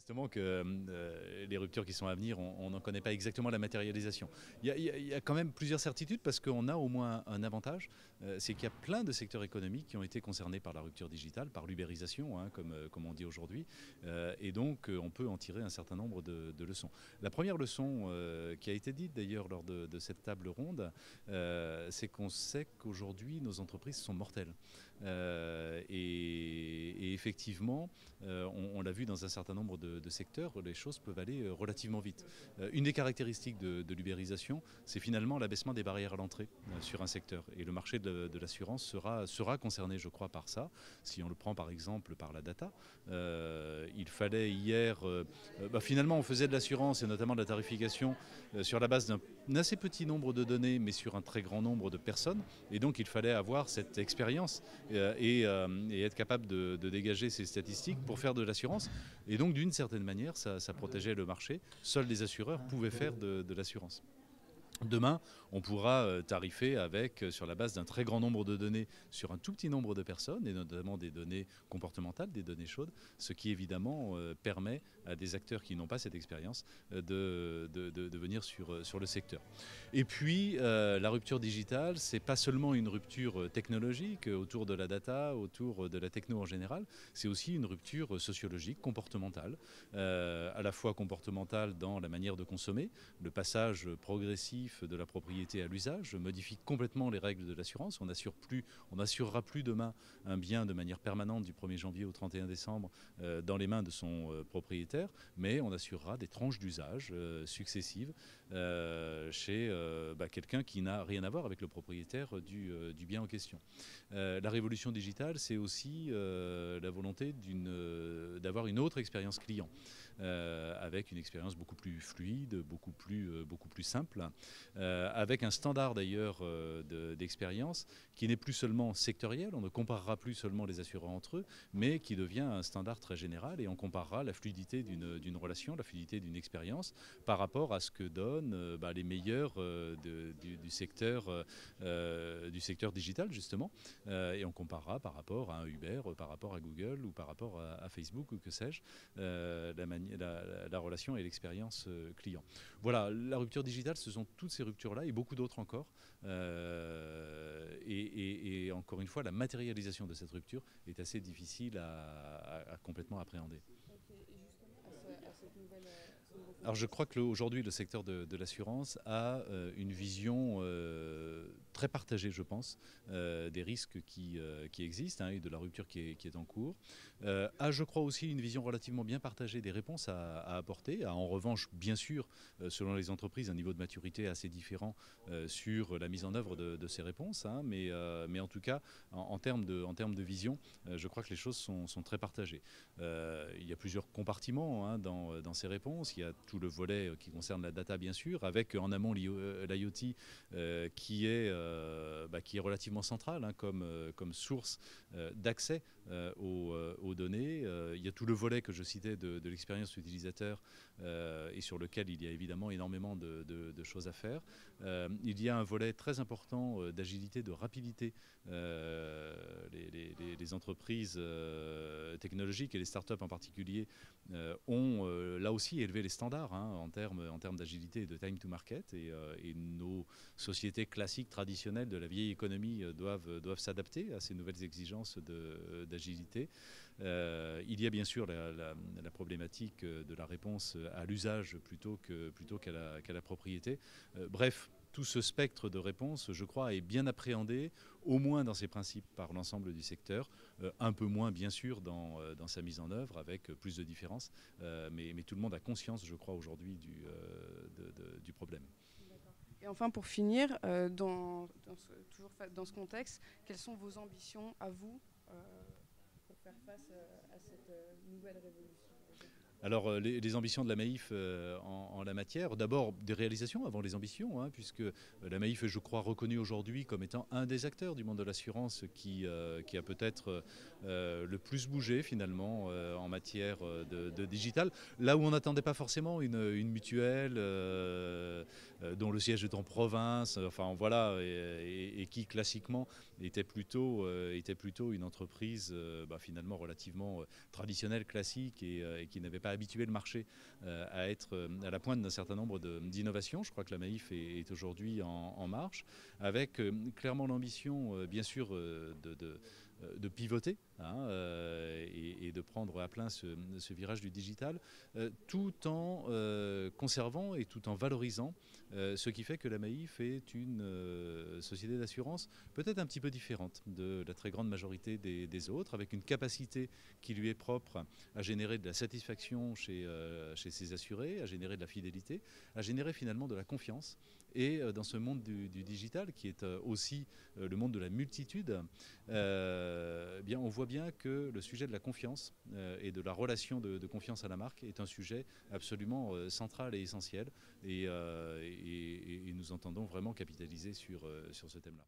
justement que les ruptures qui sont à venir, on n'en connaît pas exactement la matérialisation. Il y a quand même plusieurs certitudes parce qu'on a au moins un avantage, c'est qu'il y a plein de secteurs économiques qui ont été concernés par la rupture digitale, par l'ubérisation, hein, comme on dit aujourd'hui, et donc on peut en tirer un certain nombre de leçons. La première leçon qui a été dite d'ailleurs lors de cette table ronde, c'est qu'on sait qu'aujourd'hui nos entreprises sont mortelles. Et effectivement, on l'a vu dans un certain nombre de secteurs, les choses peuvent aller relativement vite. Une des caractéristiques de l'ubérisation, c'est finalement l'abaissement des barrières à l'entrée sur un secteur. Et le marché de l'assurance sera concerné, je crois, par ça. Si on le prend par exemple par la data, il fallait hier... finalement, on faisait de l'assurance et notamment de la tarification sur la base d'un assez petit nombre de données, mais sur un très grand nombre de personnes. Et donc, il fallait avoir cette expérience et être capable de dégager ces statistiques pour faire de l'assurance. Et donc, d'une certaine manière, ça protégeait le marché. Seuls les assureurs pouvaient faire de l'assurance. Demain, on pourra tarifer sur la base d'un très grand nombre de données sur un tout petit nombre de personnes, et notamment des données comportementales, des données chaudes, ce qui évidemment permet à des acteurs qui n'ont pas cette expérience de venir sur le secteur. Et puis, la rupture digitale, c'est pas seulement une rupture technologique autour de la data, autour de la techno en général, c'est aussi une rupture sociologique, comportementale, à la fois comportementale dans la manière de consommer, le passage progressif de la propriété à l'usage modifie complètement les règles de l'assurance. On n'assurera plus demain un bien de manière permanente du 1er janvier au 31 décembre dans les mains de son propriétaire, mais on assurera des tranches d'usage successives chez quelqu'un qui n'a rien à voir avec le propriétaire du bien en question. La révolution digitale, c'est aussi la volonté d'avoir une autre expérience client, avec une expérience beaucoup plus fluide, beaucoup plus simple, avec un standard d'ailleurs d'expérience qui n'est plus seulement sectoriel, on ne comparera plus seulement les assureurs entre eux, mais qui devient un standard très général et on comparera la fluidité d'une relation, la fluidité d'une expérience par rapport à ce que donnent les meilleurs du secteur digital justement, et on comparera par rapport à un Uber, par rapport à Google ou par rapport à Facebook ou que sais-je, la relation et l'expérience client. Voilà, la rupture digitale, ce sont toutes ces ruptures-là et beaucoup d'autres encore. Et encore une fois, la matérialisation de cette rupture est assez difficile à complètement appréhender. Alors je crois qu'aujourd'hui, le secteur de l'assurance a une vision très partagée, je pense, des risques qui existent, hein, et de la rupture qui est en cours. Je crois aussi une vision relativement bien partagée des réponses à apporter. En revanche, bien sûr, selon les entreprises, un niveau de maturité assez différent sur la mise en œuvre de ces réponses. Hein, mais en tout cas, en termes de vision, je crois que les choses sont très partagées. Il y a plusieurs compartiments, hein, dans ces réponses. Il y a tout le volet qui concerne la data, bien sûr, avec en amont l'IoT qui est relativement central, hein, comme source d'accès aux données. Il y a tout le volet que je citais de l'expérience utilisateur et sur lequel il y a évidemment énormément de choses à faire. Il y a un volet très important d'agilité, de rapidité. Les entreprises technologiques et les startups en particulier ont là aussi élevé les standards, hein, en termes d'agilité et de time to market, et nos sociétés classiques, traditionnelles de la vieille économie doivent s'adapter à ces nouvelles exigences d'agilité. Il y a bien sûr la problématique de la réponse à l'usage plutôt qu'à la propriété. Bref, tout ce spectre de réponses, je crois, est bien appréhendé, au moins dans ses principes, par l'ensemble du secteur, un peu moins, bien sûr, dans sa mise en œuvre, avec plus de différences, mais tout le monde a conscience, je crois, aujourd'hui du problème. Et enfin, pour finir, toujours dans ce contexte, quelles sont vos ambitions à vous pour faire face à cette nouvelle révolution? Alors, les ambitions de la Maïf en la matière, d'abord des réalisations avant les ambitions, hein, puisque la Maïf est, je crois, reconnue aujourd'hui comme étant un des acteurs du monde de l'assurance qui a peut-être le plus bougé finalement en matière de digital, là où on n'attendait pas forcément une mutuelle dont le siège est en province, enfin voilà, et qui classiquement était plutôt une entreprise finalement relativement traditionnelle, classique, et qui n'avait pas habitué le marché à être à la pointe d'un certain nombre d'innovations. Je crois que la Maïf est aujourd'hui en marche, avec clairement l'ambition, bien sûr, de pivoter et de prendre à plein ce virage du digital, tout en conservant et tout en valorisant ce qui fait que la Maïf est une société d'assurance peut-être un petit peu différente de la très grande majorité des autres, avec une capacité qui lui est propre à générer de la satisfaction chez ses assurés, à générer de la fidélité, à générer finalement de la confiance. Et dans ce monde du digital, qui est aussi le monde de la multitude, bien, on voit bien que le sujet de la confiance et de la relation de confiance à la marque est un sujet absolument central et essentiel. Et nous entendons vraiment capitaliser sur ce thème-là.